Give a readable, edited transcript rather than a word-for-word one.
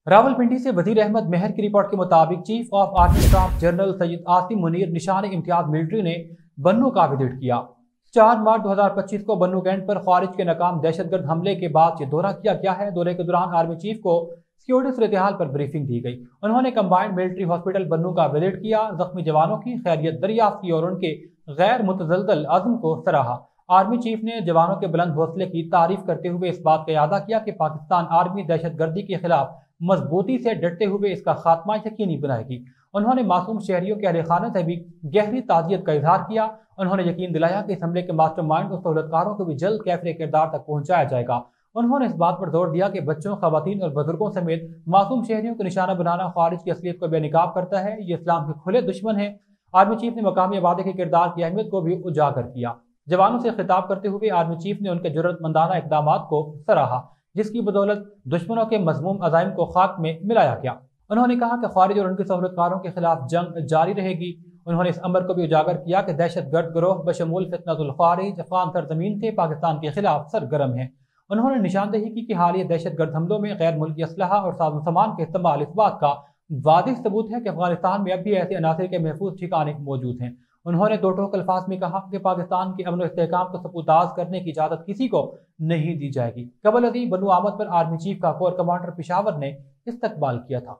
रावलपिंडी से वजीर अहमद मेहर की रिपोर्ट के मुताबिक chief of army staff general Syed Asim Munir निशान इम्तियाज मिलिट्री ने बन्नू का विजिट किया। 4 मार्च 2025 को बन्नू कैंट पर खारिज के नाकाम दहशतगर्द हमले के बाद ये दौरा किया गया है। दौरे के दौरान आर्मी चीफ को सिक्योरिटी सूरत-ए-हाल पर ब्रीफिंग दी गई। उन्होंने कंबाइंड मिलिट्री हॉस्पिटल बन्नू का विजिट किया, जख्मी जवानों की खैरियत दरियाफ्त की और उनके गैर मुतज़लज़ल अज़्म को सराहा। आर्मी चीफ ने जवानों के बुलंद हौसले की तारीफ करते हुए इस बात का इरादा किया कि पाकिस्तान आर्मी दहशतगर्दी के खिलाफ मजबूती से डटते हुए इसका खात्मा यकीनी बनाएगी। उन्होंने मासूम शहरियों के अहले खाना से भी गहरी ताज़ियत का इजहार किया। उन्होंने यकीन दिलाया कि इस हमले के मास्टरमाइंड और सहूलतकारों को भी जल्द कैफरे किरदार तक पहुंचाया जाएगा। उन्होंने इस बात पर जोर दिया कि बच्चों, खवातीन और बुजुर्गों समेत मासूम शहरियों को निशाना बनाना खारिज की असलियत को बेनकाब करता है। ये इस्लाम के खुले दुश्मन है। आर्मी चीफ ने मकामी आबादी के किरदार की अहमियत को भी उजागर किया। जवानों से खिताब करते हुए आर्मी चीफ ने उनके जरूरतमंदाना इकदामात को सराहा, जिसकी बदौलत दुश्मनों के मज़मूम अज़ाइम को खाक में मिलाया गया। उन्होंने कहा कि खारिज और उनके सहूलतकारों के खिलाफ जंग जारी रहेगी। उन्होंने इस अमर को भी उजागर किया कि दहशतगर्द गिरोह बशमूल फितनतुल खारिज अफ़गान सरजमीन से पाकिस्तान के खिलाफ सरगर्म है। उन्होंने निशानदेही की कि हालिया दहशतगर्द हमलों में गैर मुल्की असलहा और साज़ो सामान के इस्तेमाल इस बात का वाज़िह सबूत है कि अफगानिस्तान में अब भी ऐसे अनासर के महफूज ठिकाने मौजूद हैं। उन्होंने दो टोक अल्फाज में कहा कि पाकिस्तान के अमन और इस्तेहकाम को सबूताज करने की इजाज़त किसी को नहीं दी जाएगी। कबल अज़ीं बन्नू आमद पर आर्मी चीफ का कोर कमांडर पेशावर ने इस्तकबाल किया था।